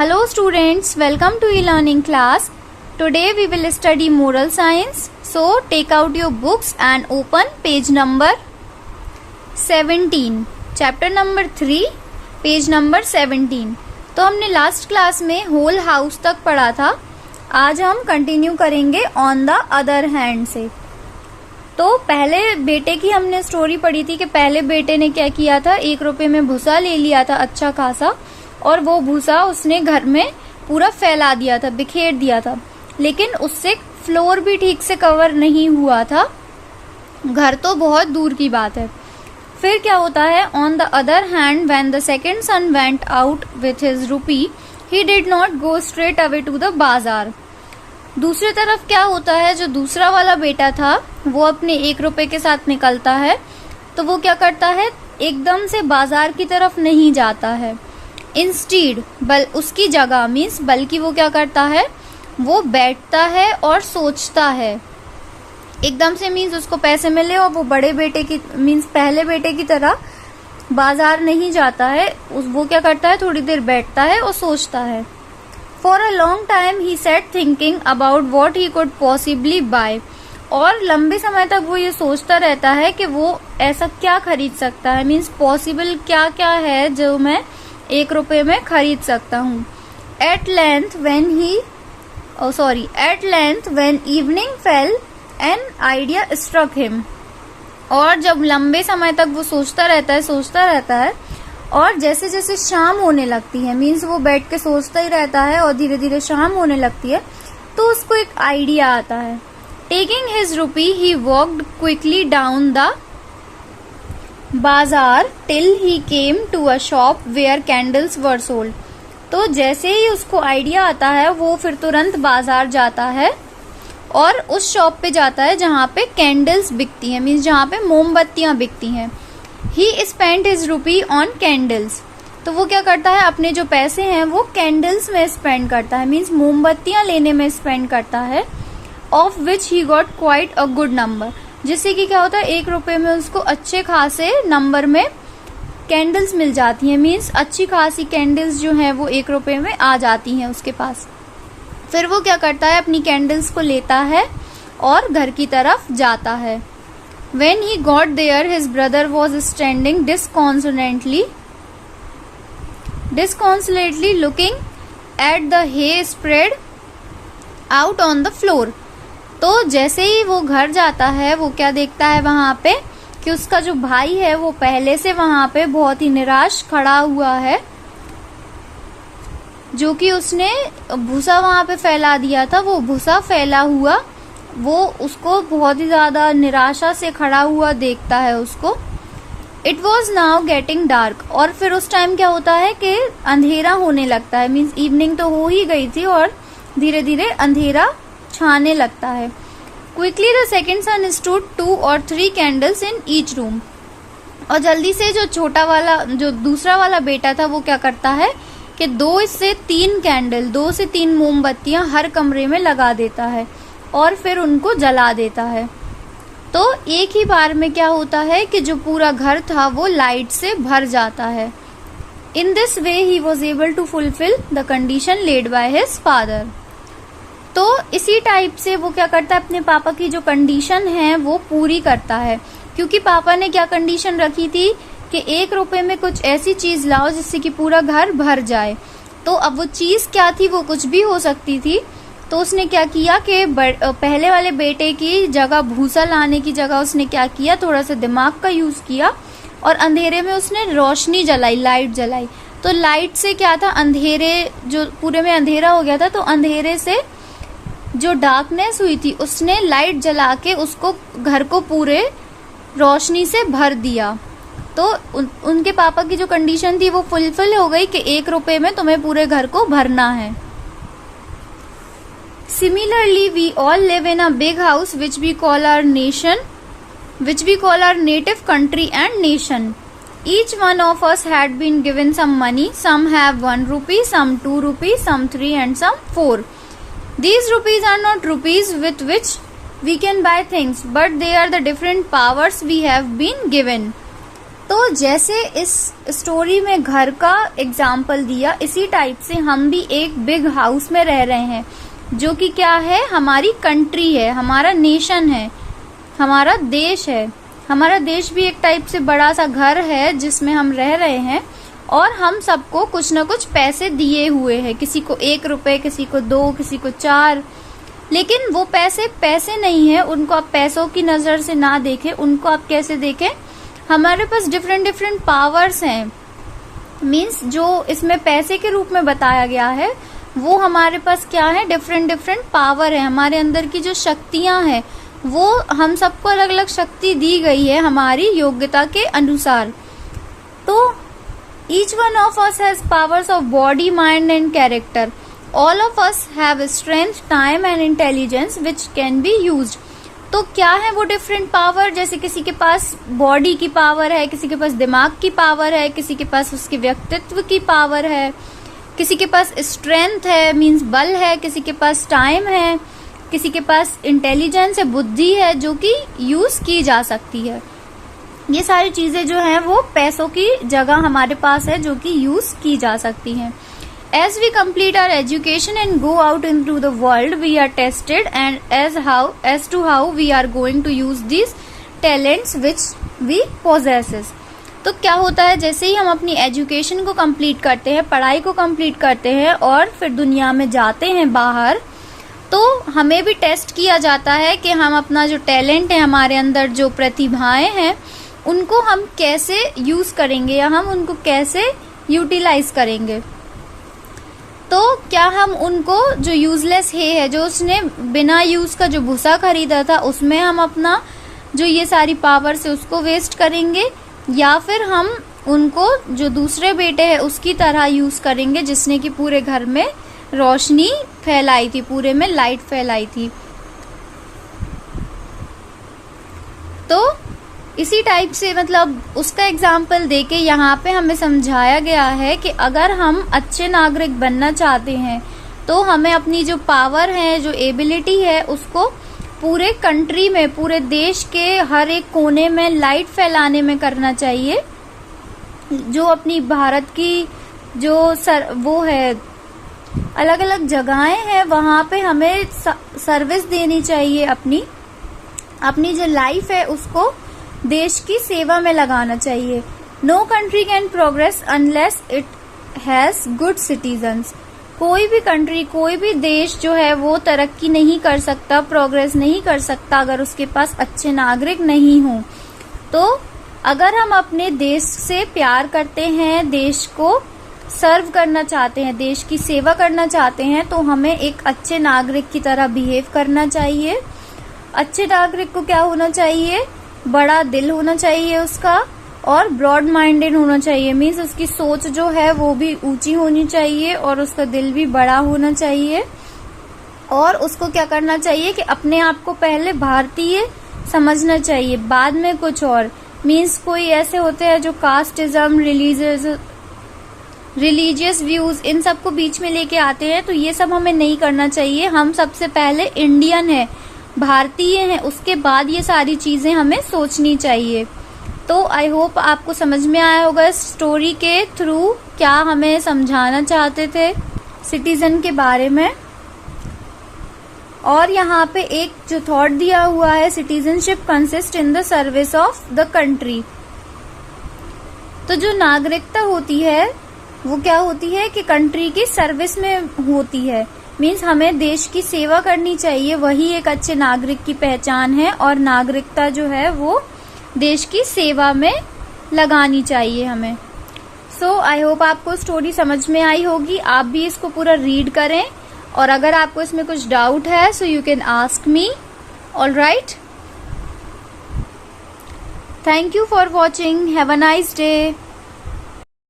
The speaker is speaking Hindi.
Hello students, welcome to e-learning class. Today we will study moral science. So take out your books and open page number 17. Chapter number 3, page number 17. तो हमने लास्ट क्लास में होल हाउस तक पढ़ा था. आज हम कंटिन्यू करेंगे ऑन द अदर हैंड से. तो पहले बेटे की हमने स्टोरी पढ़ी थी कि पहले बेटे ने क्या किया था, 1 रुपए में भूसा ले लिया था अच्छा खासा, और वो भूसा उसने घर में पूरा फैला दिया था, बिखेर दिया था. लेकिन उससे फ्लोर भी ठीक से कवर नहीं हुआ था, घर तो बहुत दूर की बात है. फिर क्या होता है, on the other hand when the second son went out with his rupee he did not go straight away to the bazaar. दूसरी तरफ क्या होता है, जो दूसरा वाला बेटा था वो अपने 1 रुपए के साथ निकलता है, तो वो क्या करता है, एकदम से बाजार की तरफ नहीं जाता है. इंस्टीड उसकी जगह मीन्स बल्कि वो क्या करता है, वो बैठता है और सोचता है. एकदम से मीन्स उसको पैसे मिले और वो बड़े बेटे की मीन्स पहले बेटे की तरह बाजार नहीं जाता है. वो क्या करता है, थोड़ी देर बैठता है और सोचता है. For a long time he set thinking about what he could possibly buy. और लंबे समय तक वो ये सोचता रहता है कि वो ऐसा क्या खरीद सकता है, मीन्स पॉसिबल क्या क्या है जो मैं 1 रुपए में खरीद सकता हूँ. At length when evening fell an idea struck him. और जब लंबे समय तक वो सोचता रहता है और जैसे जैसे शाम होने लगती है, मीन्स वो बैठ के सोचता ही रहता है और धीरे धीरे शाम होने लगती है, तो उसको एक आइडिया आता है. Taking his rupee he walked quickly down the bazaar till he came to a shop where candles were sold. तो जैसे ही उसको आइडिया आता है वो फिर तुरंत बाजार जाता है और उस शॉप पे जाता है जहाँ पे कैंडल्स बिकती हैं, मीन्स जहाँ पे मोमबत्तियाँ बिकती हैं. He spend his rupee on candles. तो वो क्या करता है, अपने जो पैसे हैं वो कैंडल्स में स्पेंड करता है, मीन्स मोमबत्तियाँ लेने में स्पेंड करता है. Of which he got quite a good number. जिससे कि क्या होता है, 1 रुपए में उसको अच्छे खासे नंबर में कैंडल्स मिल जाती हैं, मीन्स अच्छी खासी कैंडल्स जो हैं वो 1 रुपए में आ जाती हैं उसके पास. फिर वो क्या करता है, अपनी कैंडल्स को लेता है और घर की तरफ जाता है. When he got there, his brother was standing disconsolately looking at the hay spread out on the floor. तो जैसे ही वो घर जाता है वो क्या देखता है वहां पे कि उसका जो भाई है वो पहले से वहां पे बहुत ही निराश खड़ा हुआ है, जो कि उसने भूसा वहां पे फैला दिया था. वो भूसा फैला हुआ वो उसको बहुत ही ज्यादा निराशा से खड़ा हुआ देखता है उसको. It was now getting dark. और फिर उस टाइम क्या होता है कि अंधेरा होने लगता है, मीन्स इवनिंग तो हो ही गई थी और धीरे धीरे अंधेरा छाने लगता है. Quickly the second sun stood 2 or 3 candles in each room. और जल्दी से जो दूसरा वाला बेटा था वो क्या करता है कि 2 से 3 मोमबत्तियां हर कमरे में लगा देता है और फिर उनको जला देता है. तो एक ही बार में क्या होता है कि जो पूरा घर था वो लाइट से भर जाता है. In this way he was able to fulfill the condition led by his father. तो इसी टाइप से वो क्या करता है, अपने पापा की जो कंडीशन है वो पूरी करता है. क्योंकि पापा ने क्या कंडीशन रखी थी कि 1 रुपए में कुछ ऐसी चीज लाओ जिससे कि पूरा घर भर जाए. तो अब वो चीज क्या थी, वो कुछ भी हो सकती थी. तो उसने क्या किया कि पहले वाले बेटे की जगह भूसा लाने की जगह उसने क्या किया, थोड़ा सा दिमाग का यूज किया और अंधेरे में उसने रोशनी जलाई, लाइट जलाई. तो लाइट से क्या था, जो पूरे में अंधेरा हो गया था, तो अंधेरे से जो डार्कनेस हुई थी उसने लाइट जला के उसको घर को पूरे रोशनी से भर दिया. तो उनके पापा की जो कंडीशन थी वो फुलफिल हो गई कि 1 रुपए में तुम्हें पूरे घर को भरना है. Similarly, we all live in a big house which we call our native country and nation. Each one of us had been given some money. Some have 1 rupee, some 2 rupees, some 3 and some 4. These rupees are not rupees with which we can buy things, but they are the different powers we have been given. तो जैसे इस स्टोरी में घर का एग्जाम्पल दिया, इसी टाइप से हम भी एक बिग हाउस में रह रहे हैं, जो कि क्या है, हमारी कंट्री है, हमारा नेशन है, हमारा देश है। हमारा देश भी एक टाइप से बड़ा सा घर है जिसमें हम रह रहे हैं, और हम सबको कुछ न कुछ पैसे दिए हुए हैं, किसी को 1 रुपए, किसी को 2, किसी को 4। लेकिन वो पैसे नहीं है, उनको आप पैसों की नजर से ना देखें, उनको आप कैसे देखें, हमारे पास डिफरेंट पावर्स हैं। मीन्स जो इसमें पैसे के रूप में बताया गया है वो हमारे पास क्या है, डिफरेंट पावर है। हमारे अंदर की जो शक्तियां हैं वो हम सबको अलग अलग शक्ति दी गई है हमारी योग्यता के अनुसार। तो each one of us has powers of body, mind and character. All of us have strength, time and intelligence which can be used. तो क्या है वो डिफरेंट पावर, जैसे किसी के पास बॉडी की पावर है, किसी के पास दिमाग की पावर है, किसी के पास उसके व्यक्तित्व की पावर है, किसी के पास स्ट्रेंथ है मीन्स बल है, किसी के पास टाइम है, किसी के पास इंटेलिजेंस है, बुद्धि है, जो कि यूज की जा सकती है। ये सारी चीजें जो हैं वो पैसों की जगह हमारे पास है, जो कि यूज की जा सकती हैं। As we complete our education and go out into the world, we are tested and as to how we are going to use these talents which we possesses. तो क्या होता है, जैसे ही हम अपनी एजुकेशन को कंप्लीट करते हैं, पढ़ाई को कंप्लीट करते हैं और फिर दुनिया में जाते हैं बाहर, तो हमें भी टेस्ट किया जाता है कि हम अपना जो टैलेंट है, हमारे अंदर जो प्रतिभाएं हैं, उनको हम कैसे यूज करेंगे या हम उनको कैसे यूटिलाइज करेंगे। तो क्या हम उनको, जो यूजलेस है, जो उसने बिना यूज का जो भूसा खरीदा था, उसमें हम अपना जो ये सारी पावर से उसको वेस्ट करेंगे, या फिर हम उनको जो दूसरे बेटे हैं उसकी तरह यूज करेंगे जिसने कि पूरे घर में रोशनी फैलाई थी, पूरे में लाइट फैलाई थी। तो इसी टाइप से मतलब उसका एग्जाम्पल देके यहाँ पे हमें समझाया गया है कि अगर हम अच्छे नागरिक बनना चाहते हैं तो हमें अपनी जो पावर है, जो एबिलिटी है, उसको पूरे कंट्री में, पूरे देश के हर एक कोने में लाइट फैलाने में करना चाहिए। जो अपनी भारत की जो वो है, अलग अलग जगहें हैं, वहां पे हमें सर्विस देनी चाहिए, अपनी जो लाइफ है उसको देश की सेवा में लगाना चाहिए। No country can progress unless it has good citizens. कोई भी कंट्री, कोई भी देश जो है वो तरक्की नहीं कर सकता, प्रोग्रेस नहीं कर सकता अगर उसके पास अच्छे नागरिक नहीं हो। तो अगर हम अपने देश से प्यार करते हैं, देश को सर्व करना चाहते हैं, देश की सेवा करना चाहते हैं, तो हमें एक अच्छे नागरिक की तरह बिहेव करना चाहिए। अच्छे नागरिक को क्या होना चाहिए, बड़ा दिल होना चाहिए उसका, और ब्रॉड माइंडेड होना चाहिए। मीन्स उसकी सोच जो है वो भी ऊंची होनी चाहिए और उसका दिल भी बड़ा होना चाहिए। और उसको क्या करना चाहिए कि अपने आप को पहले भारतीय समझना चाहिए, बाद में कुछ और। मीन्स कोई ऐसे होते हैं जो कास्टिज्म, रिलीजियस व्यूज, इन सबको बीच में लेके आते हैं, तो ये सब हमें नहीं करना चाहिए। हम सबसे पहले इंडियन है, भारतीय हैं, उसके बाद ये सारी चीजें हमें सोचनी चाहिए। तो आई होप आपको समझ में आया होगा इस स्टोरी के थ्रू क्या हमें समझाना चाहते थे सिटीजन के बारे में। और यहाँ पे एक जो थॉट दिया हुआ है, citizenship consist in the service of the country. तो जो नागरिकता होती है वो क्या होती है कि कंट्री की सर्विस में होती है। मीन्स हमें देश की सेवा करनी चाहिए, वही एक अच्छे नागरिक की पहचान है। और नागरिकता जो है वो देश की सेवा में लगानी चाहिए हमें। सो आई होप आपको स्टोरी समझ में आई होगी। आप भी इसको पूरा रीड करें, और अगर आपको इसमें कुछ डाउट है so you can ask me. Alright, thank you for watching, have a nice day.